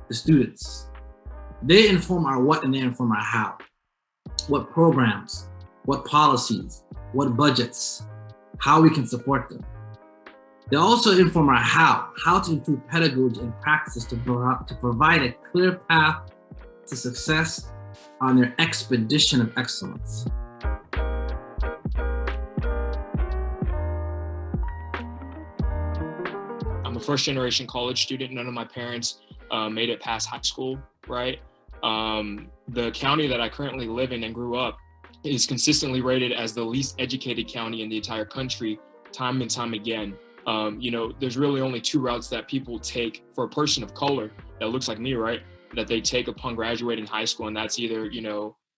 the students. They inform our what and they inform our how. What programs, what policies, what budgets, how we can support them. They also inform our how to improve pedagogy and practices to provide a clear path to success on their expedition of excellence. I'm a first generation college student. None of my parents made it past high school, right? The county that I currently live in and grew up is consistently rated as the least educated county in the entire country, time and time again. There's really only two routes that people take for a person of color that looks like me, right? That they take upon graduating high school, and that's either,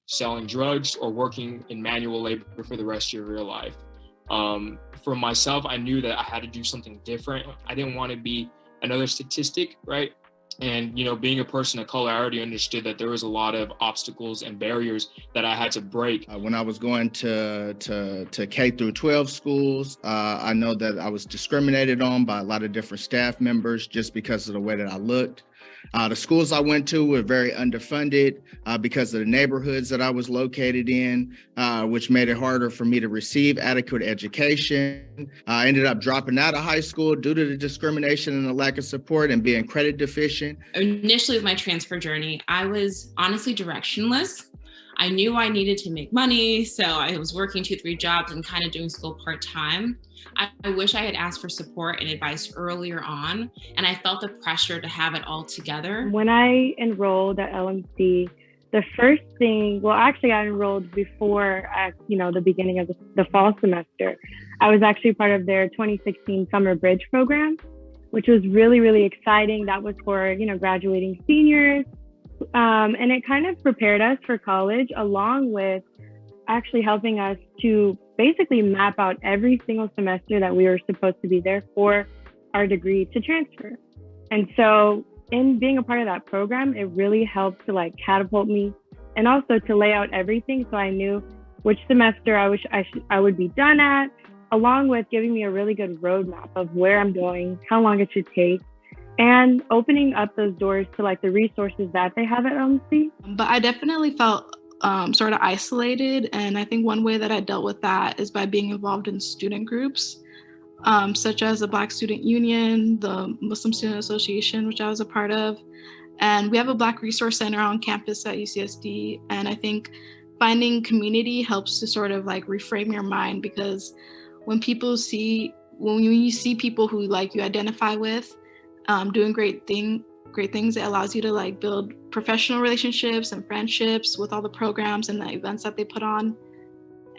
selling drugs or working in manual labor for the rest of your life. For myself, I knew that I had to do something different. I didn't want to be another statistic, right? And, being a person of color, I already understood that there was a lot of obstacles and barriers that I had to break. When I was going to K through 12 schools, I know that I was discriminated on by a lot of different staff members just because of the way that I looked. The schools I went to were very underfunded because of the neighborhoods that I was located in, which made it harder for me to receive adequate education. I ended up dropping out of high school due to the discrimination and the lack of support and being credit deficient. Initially with my transfer journey, I was honestly directionless. I knew I needed to make money, so I was working 2-3 jobs and kind of doing school part-time. I wish I had asked for support and advice earlier on, and I felt the pressure to have it all together. When I enrolled at LMC, the first thing, I enrolled before the beginning of the fall semester. I was actually part of their 2016 Summer Bridge program, which was really, really exciting. That was for, graduating seniors. And it kind of prepared us for college, along with actually helping us to basically map out every single semester that we were supposed to be there for our degree to transfer. And so in being a part of that program, it really helped to catapult me and also to lay out everything so I knew which semester I would be done at, along with giving me a really good roadmap of where I'm going, how long it should take, and opening up those doors to the resources that they have at LMC. But I definitely felt sort of isolated. And I think one way that I dealt with that is by being involved in student groups, such as the Black Student Union, the Muslim Student Association, which I was a part of. And we have a Black Resource Center on campus at UCSD. And I think finding community helps to sort of reframe your mind, because when you see people who you identify with, doing great things, it allows you to build professional relationships and friendships with all the programs and the events that they put on.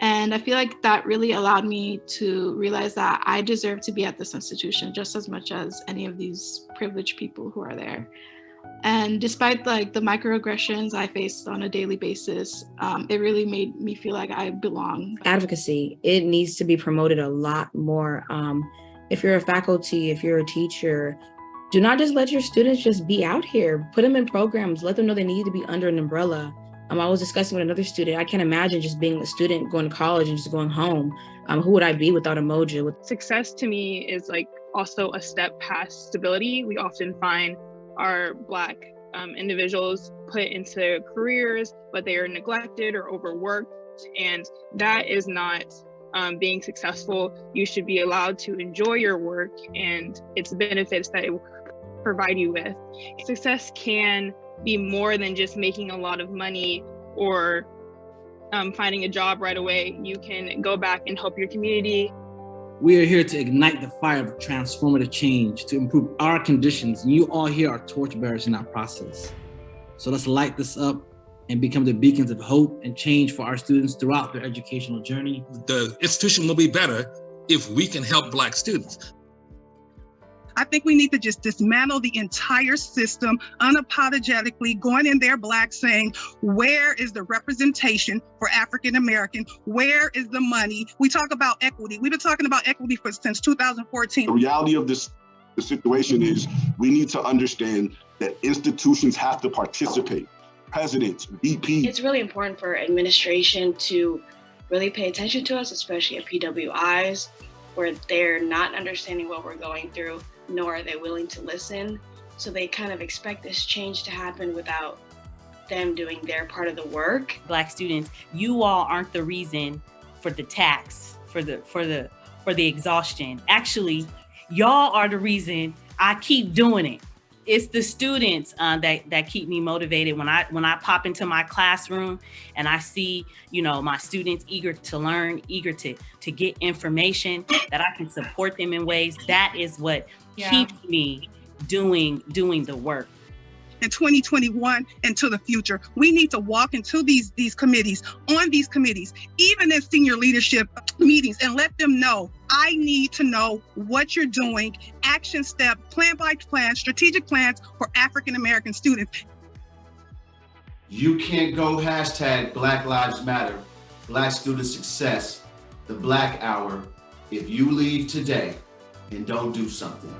And I feel like that really allowed me to realize that I deserve to be at this institution just as much as any of these privileged people who are there. And despite the microaggressions I faced on a daily basis, it really made me feel like I belong. Advocacy, it needs to be promoted a lot more. If you're a faculty, if you're a teacher, do not just let your students just be out here. Put them in programs. Let them know they need to be under an umbrella. I was discussing with another student. I can't imagine just being a student going to college and just going home. Who would I be without a Moja? Success to me is also a step past stability. We often find our Black individuals put into careers, but they are neglected or overworked. And that is not being successful. You should be allowed to enjoy your work and its benefits that it will provide you with. Success can be more than just making a lot of money or finding a job right away. You can go back and help your community. We are here to ignite the fire of transformative change, to improve our conditions, and you all here are torchbearers in that process. So let's light this up and become the beacons of hope and change for our students throughout their educational journey. The institution will be better if we can help Black students. I think we need to just dismantle the entire system, unapologetically going in there Black, saying, where is the representation for African American? Where is the money? We talk about equity. We've been talking about equity since 2014. The reality of the situation is we need to understand that institutions have to participate. Presidents, VPs. It's really important for administration to really pay attention to us, especially at PWIs, where they're not understanding what we're going through, nor are they willing to listen. So they kind of expect this change to happen without them doing their part of the work. Black students, you all aren't the reason for the tax, for the exhaustion. Actually, y'all are the reason I keep doing it. It's the students that keep me motivated. When I pop into my classroom and I see, my students eager to learn, eager to get information, that I can support them in ways, that is what keeps me doing the work. In 2021 and to the future, we need to walk into these committees, even in senior leadership meetings, and let them know, I need to know what you're doing, action step, plan by plan, strategic plans for African American students. You can't go hashtag Black Lives Matter, Black Student Success, the Black Hour, if you leave today and don't do something.